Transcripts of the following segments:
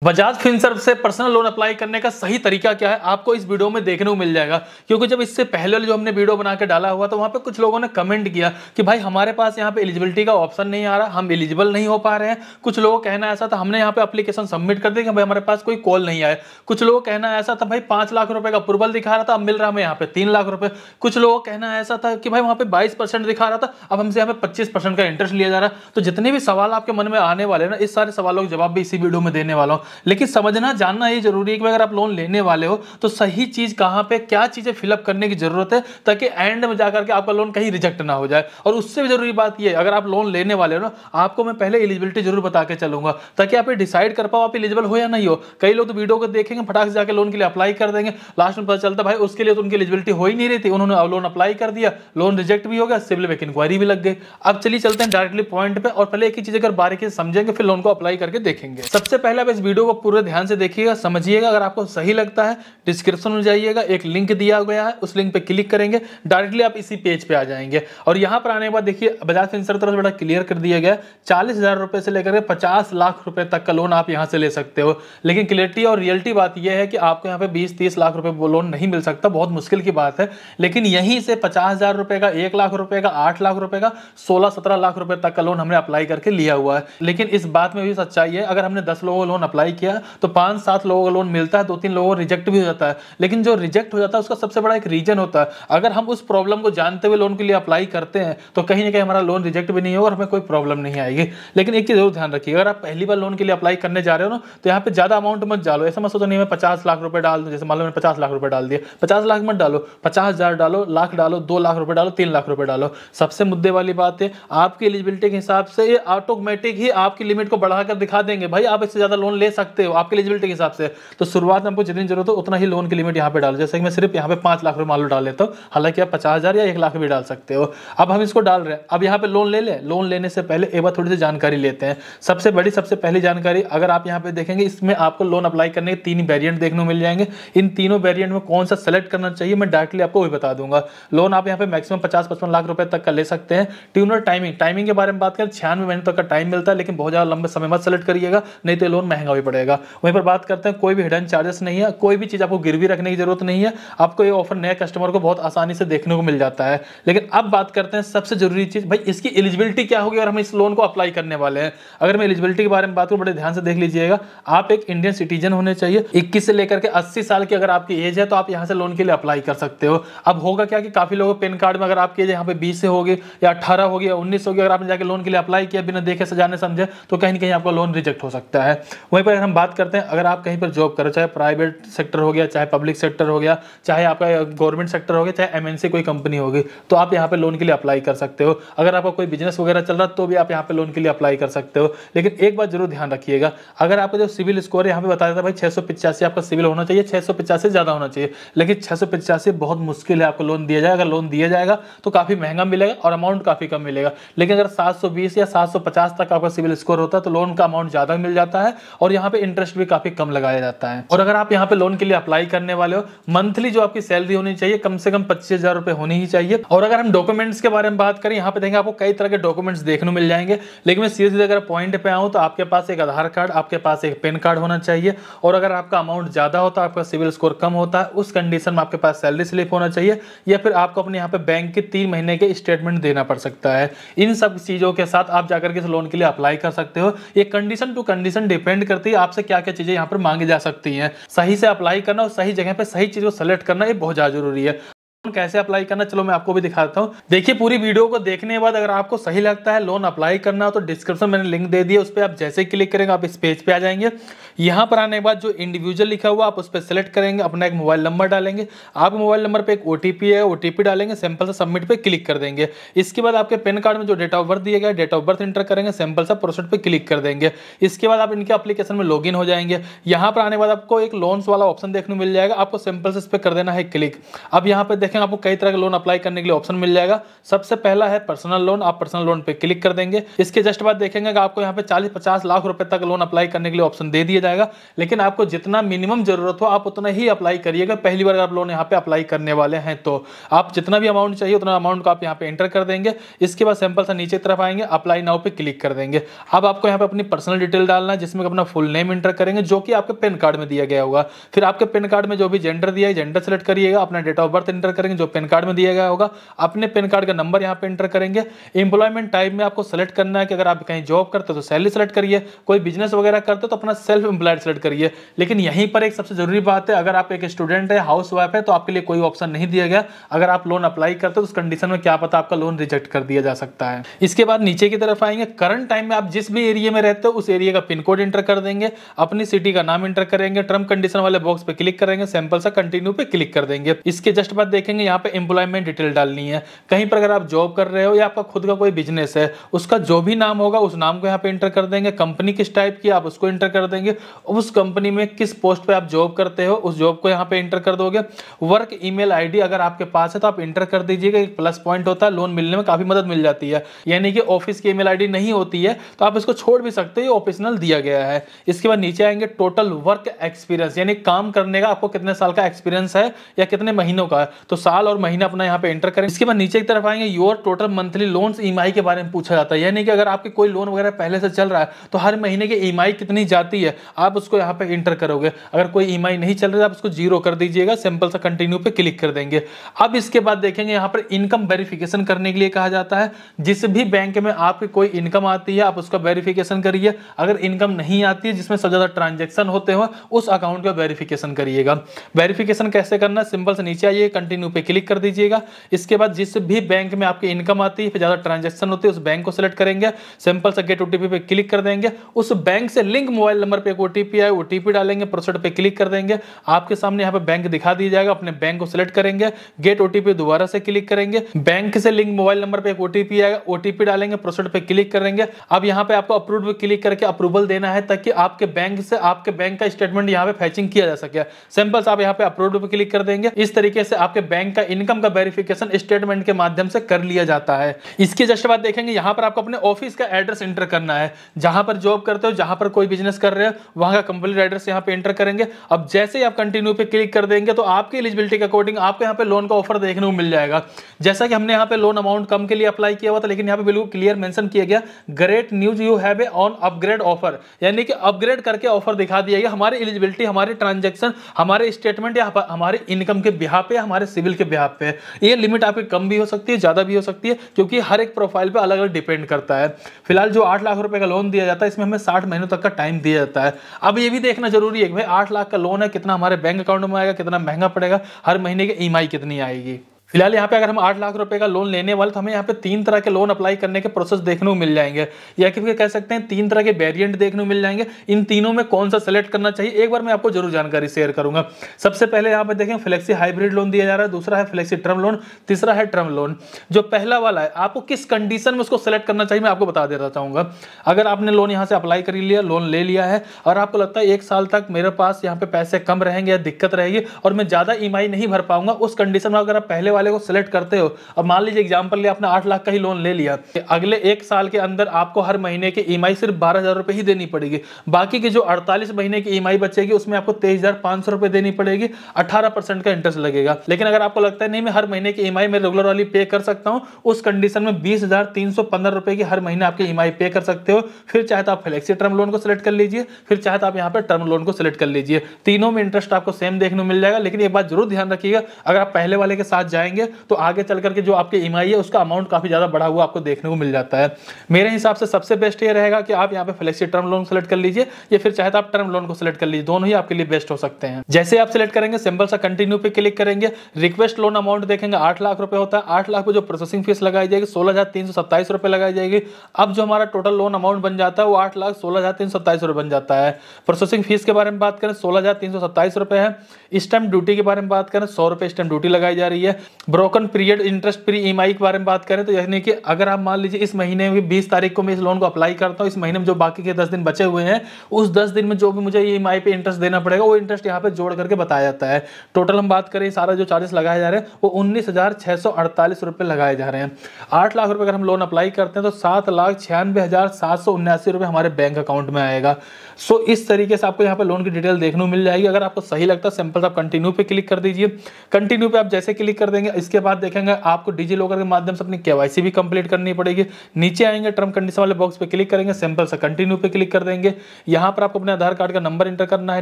Bajaj Finserv से personal loan apply करने का सही तरीका क्या है आपको इस वीडियो में देखने को मिल जाएगा। क्योंकि जब इससे पहले जो हमने वीडियो बना के डाला हुआ तो वहां पे कुछ लोगों ने कमेंट किया कि भाई हमारे पास यहाँ पे एलिजिबिलिटी का ऑप्शन नहीं आ रहा, हम एलिजिबल नहीं हो पा रहे हैं। कुछ लोगों का कहना ऐसा था हमने यहाँ पे एप्लीकेशन सबमिट कर दी कि भाई हमारे पास कोई कॉल नहीं आया। कुछ लोगों का कहना ऐसा था भाई 5 लाख रुपए का अप्रूवल दिखा रहा था, अब मिल रहा हमें यहाँ पे 3 लाख रुपए। कुछ लोगों का कहना ऐसा था कि भाई वहाँ पे 22% दिखा रहा था, अब हमसे यहाँ पे 25% का इंटरेस्ट लिया जा रहा है। तो जितने भी सवाल आपके मन में आने वाले ना, इस सारे सवालों के जवाब भी इसी वीडियो में देने वाला हूँ। लेकिन समझना जानना ये जरूरी है कि अगर आप लोन लेने वाले हो तो सही चीज कहां पे क्या चीजें फिलअप करने की जरूरत है, ताकि एंड में जाकर के आपका लोन कहीं रिजेक्ट ना हो जाए। और उससे भी जरूरी बात ये, अगर आप लोन लेने वाले हो ना, आपको मैं पहले एलिजिबिलिटी जरूर बता के चलूंगा ताकि आप डिसाइड कर पाओ आप एलिजिबल हो या नहीं हो। कई लोग तो वीडियो को देखेंगे, फटाक से जाकर लोन के लिए अप्लाई कर देंगे, लास्ट में पता चलता भाई उसके लिए तो उनकी एलिजिबिलिटी हो ही नहीं रही थी, उन्होंने लोन अप्लाई कर दिया, लोन रिजेक्ट भी हो गया, सिविल में इंक्वायरी भी लग गई। अब चलिए चलते हैं डायरेक्टली पॉइंट पे, और पहले एक ही चीज अगर बारीकी से समझेंगे फिर लोन को अप्लाई करके देखेंगे। सबसे पहले आप इस वीडियो को पूरे ध्यान से देखिएगा, समझिएगा। अगर आपको सही लगता है डिस्क्रिप्शन में जाइएगा, एक लिंक दिया गया है, उस लिंक पे क्लिक करेंगे, डायरेक्टली आप इसी पेज पे आ जाएंगे। और यहां पर आने के बाद देखिए बजाज फिनसर्व तरफ से बड़ा क्लियर कर दिया गया, 40,000 रुपए से लेकर 50 लाख रुपए तक का लोन आप यहां से ले सकते हो। लेकिन क्लियरिटी और रियलिटी बात यह है कि आपको यहां पे 20-30 लाख रुपए लोन नहीं मिल सकता, बहुत मुश्किल की बात है। लेकिन यहीं से 50,000 रुपए का, 1 लाख रुपए का, 8 लाख रुपए का, 16-17 लाख रुपए तक का लोन हमने अप्लाई करके लिया हुआ है। लेकिन इस बात में भी सच्चाई है, अगर हमने 10 लोगों को लोन अप्लाई किया तो 5-7 लोगों को लोन मिलता है, 2-3 लोगों को रिजेक्ट भी हो जाता है। लेकिन जो रिजेक्ट हो जाता है उसका सबसे बड़ा एक रीजन होता है, अगर हम उस प्रॉब्लम को जानते हुए लोन के लिए अप्लाई करते हैं तो कहीं ना कहीं हमारा लोन रिजेक्ट भी नहीं होगा और हमें कोई प्रॉब्लम नहीं आएगी। लेकिन एक चीज जरूर ध्यान रखिए, अगर आप पहली बार लोन के लिए अप्लाई करने जा रहे हो ना, तो यहाँ पे ज्यादा अमाउंट मत डालो। ऐसा मत सोचो नहीं मैं 50 लाख रुपए डाल दूं, जैसे मान लो मैंने 50 लाख रुपए डाल दिए, 50 लाख मत डालो, 50,000 डालो, लाख डालो, 2 लाख रुपए डालो, 3 लाख रुपए डालो। सबसे मुद्दे वाली बात है, आपकी एलिजिबिलिटी के हिसाब से ये ऑटोमेटिक ही आपकी लिमिट को बढ़ाकर दिखा देंगे, भाई आप इससे ज्यादा लोन ले सकते हो आपकी एलिजिबिलिटी के हिसाब से। तो शुरुआत में आपको जितनी जरूरत हो उतना ही लोन की लिमिट यहाँ पे डालो। जैसे कि मैं सिर्फ यहाँ पे 5 लाख रुपए मान लो डाल लेता हूँ, हालांकि आप 50,000 या 1 लाख भी डाल सकते हो। अब हम इसको डाल रहे हैं, अब यहाँ पे लोन ले ले। लोन लेने से पहले एक बार थोड़ी सी जानकारी लेते हैं। सबसे पहली जानकारी, अगर आप यहाँ पे देखेंगे इसमें आपको लोन अप्लाई करने के 3 वेरिएंट देखने को मिल जाएंगे। इन तीनों वेरिएंट में कौन सा सेलेक्ट करना चाहिए मैं डायरेक्टली आपको वही बता दूंगा। लोन आप यहाँ पे मैक्सिमम 50-55 लाख रुपए तक का ले सकते हैं। ट्यूनर टाइमिंग के बारे में बात करें, 96 महीने तक का टाइम मिलता है, लेकिन बहुत ज्यादा लंबे समय मत सेलेक्ट करिएगा, नहीं तो लोन महंगा भी पड़ेगा। वहीं पर बात करते हैं, कोई भी हिडन चार्जेस नहीं है, कोई भी चीज आपको गिरवी रखने की जरूरत नहीं है। आपको ये ऑफर नए कस्टमर को बहुत आसानी से देखने को मिल जाता है। लेकिन अब बात करते हैं सबसे जरूरी चीज, भाई इसकी एलिजिबिलिटी क्या होगी और हम इस लोन को अप्लाई करने वाले हैं। अगर मैं एलिजिबिलिटी के बारे में बात करूं, बड़े ध्यान से देख लीजिएगा। आप एक इंडियन सिटीजन होने चाहिए, 21 से लेकर के 80 साल की अगर आपकी एज है तो आप यहां से लोन के लिए अप्लाई कर सकते हो। अब होगा क्या कि काफी लोगों पेन कार्ड में अगर आपकी एज यहाँ पे 20 से होगी या 18 होगी या 19 होगी, अगर आपने जाके लोन के लिए अप्लाई किया बिना देखे सजाने समझे, तो कहीं ना कहीं आपका लोन रिजेक्ट हो सकता है। वहीं पर हम बात करते हैं, अगर आप कहीं पर जॉब करो, चाहे प्राइवेट सेक्टर हो गया, चाहे पब्लिक सेक्टर हो गया, चाहे आपका गवर्नमेंट सेक्टर हो गया, चाहे एमएनसी कोई कंपनी होगी, तो आप यहाँ पे लोन के लिए अप्लाई कर सकते हो। अगर आपका कोई बिजनेस वगैरह चल रहा है तो भी आप यहाँ पे लोन के लिए अप्लाई कर सकते हो। लेकिन एक बात जरूर ध्यान रखिएगा, अगर आपका जो सिविल स्कोर है यहाँ पे बताया था भाई 685 आपका सिविल होना चाहिए, 685 ज्यादा होना चाहिए। लेकिन 685 बहुत मुश्किल है आपको लोन दिया जाएगा। अगर लोन दिया जाएगा तो काफी महंगा मिलेगा और अमाउंट काफी कम मिलेगा। लेकिन अगर 720 या 750 तक आपका सिविल स्कोर होता है तो लोन का अमाउंट ज्यादा मिल जाता है और यहाँ पे इंटरेस्ट भी काफी कम लगाया जाता है। और अगर आप यहाँ पे लोन के लिए अप्लाई करने वाले हो, मंथली जो आपकी सैलरी होनी चाहिए कम से कम 25,000 रुपए होनी ही चाहिए। और अगर हम डॉक्यूमेंट्स के बारे में बात करें, यहाँ पे देखेंगे आपको कई तरह के डॉक्यूमेंट्स देखने मिल जाएंगे। लेकिन मैं सीधे अगर पॉइंट पे आऊं तो आपके पास एक आधार कार्ड, आपके पास एक पैन कार्ड होना चाहिए। और अगर आपका अमाउंट ज्यादा होता है, आपका सिविल स्कोर कम होता है, उस कंडीशन में आपके पास सैलरी स्लिप होना चाहिए, या फिर आपको अपने यहाँ पे बैंक के 3 महीने के स्टेटमेंट देना पड़ सकता है। इन सब चीजों के साथ आप जाकर के इस लोन के लिए अप्लाई कर सकते हो। ये कंडीशन टू कंडीशन डिपेंड करती है आपसे क्या क्या चीजें यहाँ पर मांगी जा सकती हैं। सही से अप्लाई करना और सही जगह पे सही चीज को सेलेक्ट करना ये बहुत ज्यादा जरूरी है। कैसे अप्लाई करना, चलो मैं आपको भी दिखाता हूं। देखिए पूरी वीडियो को देखने के बाद अगर आपको सही लगता है लोन अप्लाई करना हो तो डिस्क्रिप्शन में मैंने लिंक दे दिया, उस पर आप जैसे ही क्लिक करेंगे आप इस पेज पे आ जाएंगे। यहां पर आने के बाद जो इंडिविजुअल लिखा हुआ आप उस पर सेलेक्ट करेंगे, अपना एक मोबाइल नंबर डालेंगे, आपके मोबाइल नंबर पे एक ओटीपी है, ओटीपी डालेंगे, सिंपल सा सबमिट पे क्लिक कर देंगे। इसके बाद आपके पैन कार्ड में जो डेट ऑफ बर्थ दिया गया है, डेट ऑफ बर्थ एंटर करेंगे, सिंपल सा प्रोसीड पे क्लिक कर देंगे। इसके बाद आप इनके एप्लीकेशन में लॉगिन हो जाएंगे। यहाँ पर आने के बाद आपको एक लोन्स वाला ऑप्शन देखने को मिल जाएगा, आपको सिंपल से इस पर कर देना है क्लिक। अब यहाँ पे देखें देखें आपको कई तरह का लोन अप्लाई करने के लिए ऑप्शन मिल जाएगा। सबसे पहला है पर्सनल लोन, आप पर्सनल लोन पे क्लिक कर देंगे। इसके जस्ट बाद देखेंगे कि आपको यहाँ पे 40-50 लाख रुपए तक लोन अप्लाई करने के लिए ऑप्शन दे दिया जाएगा, लेकिन आपको जितना मिनिमम जरूरत हो आप उतना ही अप्लाई करिएगा। पहली बार आप लोन यहाँ पे अप्लाई करने वाले हैं तो आप जितना भी अमाउंट चाहिए उतना अमाउंट को आप यहाँ पे एंटर कर देंगे। इसके बाद सिंपल सा नीचे तरफ आएंगे, अप्लाई नाउ पे क्लिक कर देंगे। अब आपको यहाँ पे अपनी पर्सनल डिटेल डालना है, जिसमें अपना फुल नेम एंटर करेंगे जो कि आपके पैन कार्ड में दिया गया होगा। फिर आपके पैन कार्ड में जो भी जेंडर दिया है जेंडर सेलेक्ट करिएगा, अपना डेट ऑफ बर्थ एंटर करेंगे जो पैन कार्ड में दिया गया होगा, अपने पैन कार्ड का नंबर यहाँ पे एंटर करेंगे। एम्प्लॉयमेंट टाइप में आपको सेलेक्ट करना है कि अगर आप कहीं जॉब करते हो तो सैलरी सेलेक्ट करिए, कोई बिजनेस वगैरह करते हो तो अपना सेल्फ एम्प्लॉयड सेलेक्ट करिए। लेकिन यहीं पर एक सबसे जरूरी बात है, अगर आप एक स्टूडेंट है, हाउस वाइफ है, तो आपके लिए कोई ऑप्शन नहीं दिया गया। अगर आप लोन अप्लाई करते हो तो उस कंडीशन में क्या पता आपका लोन रिजेक्ट कर दिया जा सकता है। इसके बाद नीचे की तरफ आएंगे, करंट टाइम में आप जिस भी एरिया में रहते हो उस एरिया का पिन कोड एंटर कर देंगे, अपनी सिटी का नाम एंटर करेंगे, टर्म कंडीशन वाले बॉक्स पे क्लिक करेंगे, सिंपल सा कंटिन्यू पे क्लिक कर देंगे। इसके जस्ट बाद देखेंगे यहाँ पे एम्प्लॉयमेंट डिटेल डालनी है। कहीं पर अगर आप जॉब कर रहे हो या आपका खुद का कोई बिजनेस है, उसका जो भी नाम होगा उस नाम को यहाँ पे एंटर कर देंगे। कंपनी किस टाइप की आप उसको एंटर कर देंगे, उस कंपनी में किस पोस्ट पे आप जॉब करते हो उस जॉब को यहाँ पे एंटर कर दोगे। वर्क ईमेल आईडी अगर आपके पास है तो आप एंटर कर दीजिएगा, एक प्लस पॉइंट होता है, लोन मिलने में काफी मदद मिल जाती है। यानी कि ऑफिस की ईमेल आईडी नहीं होती है तो आप इसको छोड़ भी सकते हो, ऑप्शनल दिया गया है। इसके बाद नीचे आएंगे टोटल वर्क एक्सपीरियंस, यानी काम करने का आपको कितने साल का एक्सपीरियंस है या कितने महीनों का है, तो साल और महीना अपना यहाँ पे एंटर करें। इसके बाद नीचे की तरफ आएंगे, your total monthly loans EMI के बारे में पूछा जाता है, यानी कि अगर आपकी कोई लोन वगैरह पहले से चल रहा है तो हर महीने की ईएमआई कितनी जाती है आप उसको यहाँ पे एंटर करोगे। अगर कोई ईएमआई नहीं चल रही है आप उसको जीरो कर दीजिएगा, सिंपल सा कंटिन्यू पे क्लिक कर देंगे। अब इसके बाद देखेंगे यहाँ पर इनकम वेरिफिकेशन करने के लिए कहा जाता है। जिस भी बैंक में आपकी कोई इनकम आती है आप उसका वेरिफिकेशन करिए। अगर इनकम नहीं आती है जिसमें सबसे ज्यादा ट्रांजेक्शन होते हो उस अकाउंट का वेरिफिकेशन करिएगा। वेरिफिकेशन कैसे करना, सिंपल से नीचे आइए, कंटिन्यू पे क्लिक कर दीजिएगा। इसके बाद जिस भी बैंक में आपकी इनकम आती है, ज्यादा ट्रांजेक्शन होती है, उस बैंक को सिलेक्ट करेंगे, सिंपल से गेट ओटीपी पे क्लिक कर देंगे। उस बैंक से लिंक मोबाइल नंबर पे एक ओटीपी आए, ओटीपी डालेंगे, प्रोसीड पे क्लिक कर देंगे। आपके सामने यहाँ पे बैंक दिखा दिया जाएगा, अपने बैंक को सिलेक्ट करेंगे, गेट ओटीपी दोबारा से क्लिक करेंगे, बैंक से लिंक मोबाइल नंबर पे एक ओटीपी आएगा, ओटीपी डालेंगे, प्रोसीड पे क्लिक करेंगे। अब यहाँ पे आपको अप्रूव पे क्लिक करके अप्रूवल देना है ताकि आपके बैंक से आपके बैंक का स्टेटमेंट यहाँ पे फैचिंग किया जा सके। सिंपल से आप यहाँ पे अप्रूव पे क्लिक कर देंगे। इस तरीके से आपके बैंक का इनकम का वेरिफिकेशन स्टेटमेंट के माध्यम से कर लिया जाता है। इसके जस्ट बाद देखेंगे यहाँ पर आपको अपने ऑफिस का एड्रेस एंटर करना है, जहां पर जॉब करते हो, जहां पर कोई बिजनेस कर रहे हो वहां का कंप्लीट एड्रेस यहाँ पे एंटर करेंगे। अब जैसे ही आप कंटिन्यू पे क्लिक कर देंगे तो आपकी एलिजिबिलिटी के अकॉर्डिंग आपको यहाँ पे लोन का ऑफर देखने को मिल जाएगा। जैसा कि हमने यहाँ पे लोन अमाउंट कम के लिए अप्लाई किया हुआ था, लेकिन यहाँ पे बिल्कुल क्लियर मेंशन किया गया, great news you have a on upgrade offer, यानी कि अपग्रेड करके ऑफर दिखा दिया गया। हमारी एलिजिबिलिटी, हमारे ट्रांजेक्शन, हमारे स्टेटमेंट या हमारे इनकम के बिहाफ पे, हमारे सिविल के बिहाफ पे, ये लिमिट आपकी कम भी हो सकती है, ज्यादा भी हो सकती है, क्योंकि हर एक प्रोफाइल पे अलग अलग डिपेंड करता है। फिलहाल जो 8 लाख रुपए का लोन दिया जाता है इसमें हमें 60 महीनों तक का टाइम दिया जाता है। अब ये भी देखना जरूरी है कि भाई 8 लाख का लोन है, कितना हमारे बैंक अकाउंट में आएगा, कितना महंगा पड़ेगा, हर महीने की ईएमआई कितनी आएगी। फिलहाल यहाँ पे अगर हम 8 लाख रुपए का लोन लेने वाले तो हमें यहाँ पे 3 तरह के लोन अप्लाई करने के प्रोसेस देखने को मिल जाएंगे, या कि फिर कह सकते हैं 3 तरह के वेरिएंट देखने को मिल जाएंगे। इन तीनों में कौन सा सेलेक्ट करना चाहिए एक बार मैं आपको जरूर जानकारी शेयर करूंगा। सबसे पहले यहाँ पे देखें फ्लेक्सी हाइब्रिड लोन दिया जा रहा है, दूसरा है फ्लेक्सी टर्म लोन, तीसरा है टर्म लोन। जो पहला वाला है आपको किस कंडीशन में उसको सेलेक्ट करना चाहिए मैं आपको बता देना चाहूंगा। अगर आपने लोन यहाँ से अप्लाई कर लिया, लोन ले लिया है और आपको लगता है 1 साल तक मेरे पास यहाँ पे पैसे कम रहेंगे या दिक्कत रहेगी और मैं ज्यादा ईएमआई नहीं भर पाऊंगा, उस कंडीशन में अगर आप पहले वाले को सिलेक्ट करते हो, अब मान लीजिए एग्जांपल लिए आपने 8 लाख का ही लोन ले लिया, अगले 1 साल के अंदर आपको हर महीने की ईएमआई सिर्फ 12,000 रुपए ही देनी पड़ेगी। बाकी की जो 48 महीने की ईएमआई बचेगी उसमें आपको 23,500 रुपए देनी पड़ेगी, 18% का इंटरेस्ट लगेगा। लेकिन अगर आपको लगता है नहीं मैं हर महीने की ईएमआई में रेगुलर वाली पे कर सकता हूं, उस कंडीशन में 20,315 रुपए की हर महीने आपकी ईएमआई पे कर सकते हो। फिर चाहे तो आप फ्लेक्सी टर्म लोन को सिलेक्ट कर लीजिए, फिर चाहे तो आप यहाँ पे टर्म लोन को सिलेक्ट कर लीजिए। तीनों में इंटरेस्ट आपको सेम देखने को मिल जाएगा। लेकिन एक बात जरूर ध्यान रखिएगा, अगर आप पहले वाले के साथ जाएंगे तो आगे चल करके जो आपकी ईएमआई है उसका अमाउंट काफी ज्यादा बढ़ा हुआ आपको देखने को मिल जाता है। मेरे हिसाब से सबसे बेस्ट ये रहेगा कि आप यहाँ पे फ्लेक्सी टर्म लोन सेलेक्ट कर लीजिए या फिर चाहे तो आप टर्म लोन को सिलेक्ट कर लीजिए, दोनों ही आपके लिए बेस्ट हो सकते हैं। जैसे आप सिलेक्ट करेंगे सिंपल सा कंटिन्यू पे क्लिक करेंगे, रिक्वेस्ट लोन अमाउंट देखेंगे 8 लाख रुपए होता है। 8 लाख पे जो प्रोसेसिंग फीस लगाई जाएगी 16,327 रुपए लगाई जाएगी। अब जो हमारा टोटल लोन अमाउंट बन जाता है वो 8,16,327 रुपए बन जाता है। प्रोसेसिंग फीस के बारे में बात करें 16,327 रुपए है। स्टैंप ड्यूटी के बारे में बात करें 100 रुपए स्टैंप ड्यूटी लगाई जा रही है। Broken period interest free EMI के बारे में बात करें तो यानी कि अगर आप मान लीजिए इस महीने में 20 तारीख को मैं इस लोन को अप्लाई करता हूँ, इस महीने में जो बाकी के 10 दिन बचे हुए हैं उस 10 दिन में जो भी मुझे ईएमआई पे इंटरेस्ट देना पड़ेगा वो इंटरेस्ट यहाँ पे जोड़ करके बताया जाता है। टोटल हम बात करें सारा जो चार्जेस लगाए जा रहे हैं वो 19,648 रुपये लगाए जा रहे हैं। 8 लाख रुपये अगर हम लोन अप्लाई करते हैं तो 7,96,779 रुपये हमारे बैंक अकाउंट में आएगा। सो इस तरीके से आपको यहाँ पे लोन की डिटेल देखने को मिल जाएगी। अगर आपको सही लगता है सिंपल आप कंटिन्यू पे क्लिक कर दीजिए। कंटिन्यू पे आप जैसे क्लिक कर देंगे इसके बाद देखेंगे आपको डिजी लॉकर के माध्यम से अपनी केवाईसी भी कंप्लीट करनी पड़ेगी। नीचे आएंगे टर्म कंडीशन वाले बॉक्स पे क्लिक करेंगे, सिंपल सा कंटिन्यू पे क्लिक कर देंगे। यहाँ पर आपको अपने आधार कार्ड का नंबर एंटर करना है,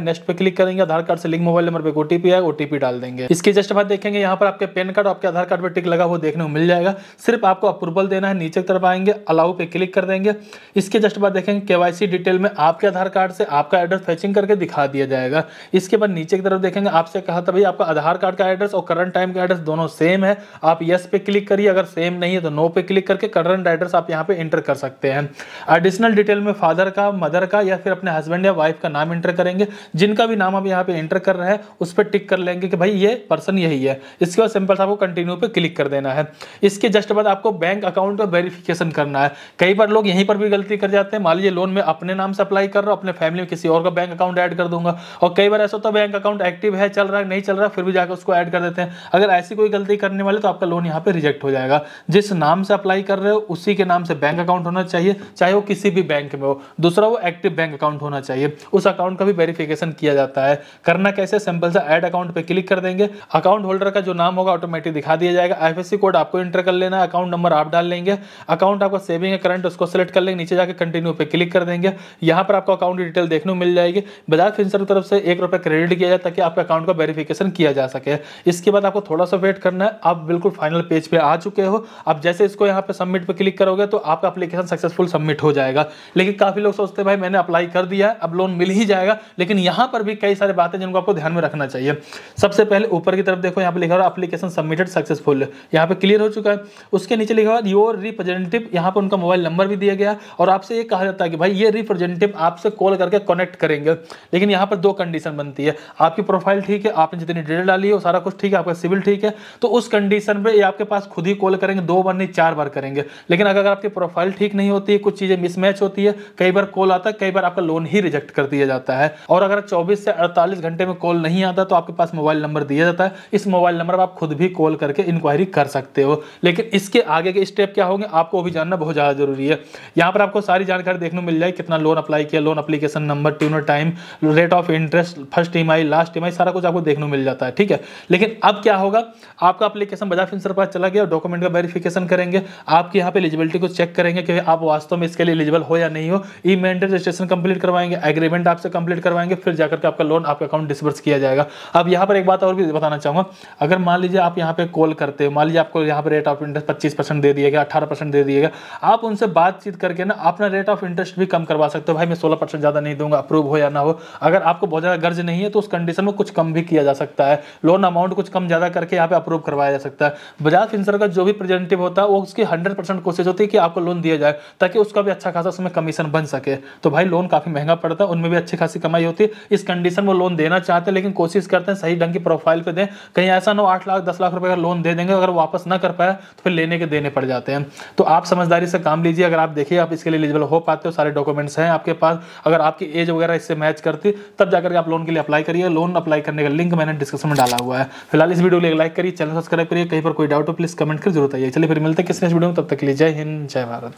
नेक्स्ट पे क्लिक करेंगे, आधार कार्ड से लिंक मोबाइल नंबर पे ओटीपी आएगा, ओटीपी डाल देंगे। इसके जस्ट बाद देखेंगे यहाँ पर आपके पैन कार्ड आपके आधार कार्ड पर टिक लगा वो देखने को मिल जाएगा। सिर्फ आपको अप्रूवल देना है, नीचे की तरफ आएंगे अलाउ पे क्लिक कर देंगे। इसके जस्ट बाद देखेंगे केवाईसी डिटेल में आपके आधार कार्ड से आपका एड्रेस फेचिंग करके दिखा दिया जाएगा। इसके बाद नीचे की तरफ देखेंगे आपसे कहा था भाई आपका आधार कार्ड का एड्रेस और करंट टाइम का एड्रेस दोनों सेम है, आप यस पे क्लिक करिए। अगर सेम नहीं है तो नो पे क्लिक करके करंट एड्रेस आप यहाँ पे एंटर कर सकते हैं। एडिशनल डिटेल में फादर का, मदर का या फिर अपने हस्बैंड या वाइफ का नाम एंटर करेंगे। जिनका भी नाम आप यहाँ पे एंटर कर रहे हैं उस पर टिक कर लेंगे कि भाई ये पर्सन यही है। इसके बाद सिंपल आपको कंटिन्यू पे क्लिक कर देना है। इसके जस्ट बाद आपको बैंक अकाउंट का वेरिफिकेशन करना है। कई बार लोग यहीं पर भी गलती कर जाते हैं। मान लीजिए लोन में अपने नाम से अप्लाई कर रहा हूँ, अपने फैमिली में किसी और का बैंक अकाउंट ऐड कर दूंगा, और कई बार ऐसा होता है बैंक अकाउंट एक्टिव है, चल रहा है, नहीं चल रहा, फिर भी जाकर उसको ऐड कर देते हैं। अगर ऐसी कोई गलती करने वाले तो आपका लोन यहाँ पे रिजेक्ट हो जाएगा। जिस नाम से अप्लाई कर रहे हो उसी के नाम से बैंक अकाउंट होना चाहिए, चाहे वो किसी भी बैंक में हो। दूसरा वो एक्टिव बैंक अकाउंट होना चाहिए, उस अकाउंट का भी वेरिफिकेशन किया जाता है। करना कैसे, सिंपल सा ऐड अकाउंट पे क्लिक कर देंगे। अकाउंट होल्डर का जो नाम होगा ऑटोमेटिक दिखा दिया जाएगा। आईएफएससी कोड आपको एंटर कर लेना है, अकाउंट नंबर आप डाल लेंगे। अकाउंट आपका सेविंग है करंट उसको सेलेक्ट कर लेंगे, नीचे जाकर कंटिन्यू पे क्लिक कर देंगे। यहाँ पर आपको अकाउंट डिटेल देखने को मिल जाएगी। बजाज फिनसर्व की तरफ से ₹1 क्रेडिट किया जाए ताकि आपके अकाउंट का वेरिफिकेशन किया जा सके। इसके बाद आपको थोड़ा सा वेट करना है। आप बिल्कुल फाइनल पेज पे आ चुके हो। अब जैसे इसको यहाँ पे सबमिट पे क्लिक करोगे तो आपका एप्लीकेशन सक्सेसफुल सबमिट हो जाएगा। लेकिन काफी लोग सोचते हैं भाई मैंने अप्लाई कर दिया है अब लोन मिल ही जाएगा, लेकिन यहाँ पर भी कई सारी बातें जिनको आपको ध्यान में रखना चाहिए। सबसे पहले ऊपर की तरफ देखो, यहाँ पे लिखा हुआ एप्लीकेशन सबमिटेड सक्सेसफुल, यहाँ पे क्लियर हो चुका है। उसके नीचे लिखा हुआ योर रिप्रेजेंटेटिव, यहाँ पे उनका मोबाइल नंबर भी दिया गया और आपसे ये कहा जाता है कि भाई ये रिप्रेजेंटेटिव आपसे कॉल करके कनेक्ट करेंगे। लेकिन यहाँ पर 2 कंडीशन बनती है, आपकी प्रोफाइल ठीक है, आपने जितनी डिटेल डाली है वो सारा कुछ ठीक है, आपका सिविल ठीक है, तो उस कंडीशन पे ये आपके पास खुद ही कॉल करेंगे। 2 बार नहीं 4 बार करेंगे। लेकिन अगर आपकी प्रोफाइल ठीक नहीं होती है, कुछ चीजें मिसमैच होती है, कई बार कॉल आता है, कई बार आपका लोन ही रिजेक्ट कर दिया जाता है। और अगर 24 से 48 घंटे में कॉल नहीं आता तो आपके पास मोबाइल नंबर दिया जाता है। इस मोबाइल नंबर पर आप खुद भी कॉल करके इंक्वायरी कर सकते हो। लेकिन इसके आगे के स्टेप क्या होंगे आपको भी जानना बहुत ज्यादा जरूरी है। यहाँ पर आपको सारी जानकारी देखने को मिल जाए, कितना लोन अप्लाई किया, loan application number, tuner time, rate of interest, first EMI, last EMI, सारा कुछ आपको देखने को मिल जाता है। ठीक है, लेकिन अब क्या होगा, आपका एप्लीकेशन बजाज फिनसर्व पास चला गया, डॉक्यूमेंट का वेरिफिकेशन करेंगे, आपकी यहाँ पे एलिजिबिलिटी को चेक करेंगे कि आप वास्तव में इसके लिए एलिजिबल हो या नहीं हो। ई मेंटेन रजिस्ट्रेशन कंप्लीट करवाएंगे, एग्रीमेंट आपसे कंप्लीट करवाएंगे, फिर जाकर के आपका लोन आपके अकाउंट डिसबर्स किया जाएगा। अब यहाँ पर एक बात और भी बताना चाहूंगा, अगर मान लीजिए आप यहाँ पे कॉल करते हो, मान लीजिए आपको यहाँ पे रेट ऑफ इंटरेस्ट 25% दे दिया गया, 18% दे दिया गया, आप उनसे बातचीत करके ना अपना रेट ऑफ इंटरेस्ट भी कम करवा सकते हो। भाई मैं 16% ज्यादा नहीं दूंगा, अप्रूव हो या ना हो। अगर आपको बहुत ज्यादा गर्ज नहीं है तो उस कंडीशन में कुछ कम भी किया जा सकता है, लोन अमाउंट कुछ कम ज्यादा करके यहाँ पे अप्रूव करवाया जा सकता है। बजाज फिनसर्व का जो भी रिप्रेजेंटेटिव होता है वो उसकी 100% कोशिश होती है कि आपको लोन दिया जाए ताकि उसका भी अच्छा खासा उसमें कमीशन बन सके। तो भाई लोन काफी महंगा पड़ता है, उनमें भी अच्छी खासी कमाई होती है। इस कंडीशन में लोन देना चाहते हैं लेकिन कोशिश करते हैं सही ढंग की प्रोफाइल पे दें, कहीं ऐसा ना हो 8 लाख 10 लाख रुपए का लोन दे देंगे, अगर वापस ना कर पाया तो फिर लेने के देने पड़ जाते हैं। तो आप समझदारी से काम लीजिए। अगर आप देखिए आप इसके लिए एलिजिबल हो पाते हो, सारे डॉक्यूमेंट्स हैं आपके पास, अगर आपकी एज वगैरह इससे मैच करती तब जाकर के आप लोन के लिए अप्लाई करिए। लोन अप्लाई करने का लिंक मैंने डिस्क्रिप्शन में डाला हुआ है। फिलहाल इस वीडियो को लाइक करिए, चैनल सब्सक्राइब करिए। कहीं पर कोई डाउट हो प्लीज कमेंट कर जरूर आइए। चलिए फिर मिलते हैं किसी नेक्स्ट वीडियो में, तब तक के लिए जय हिंद जय भारत।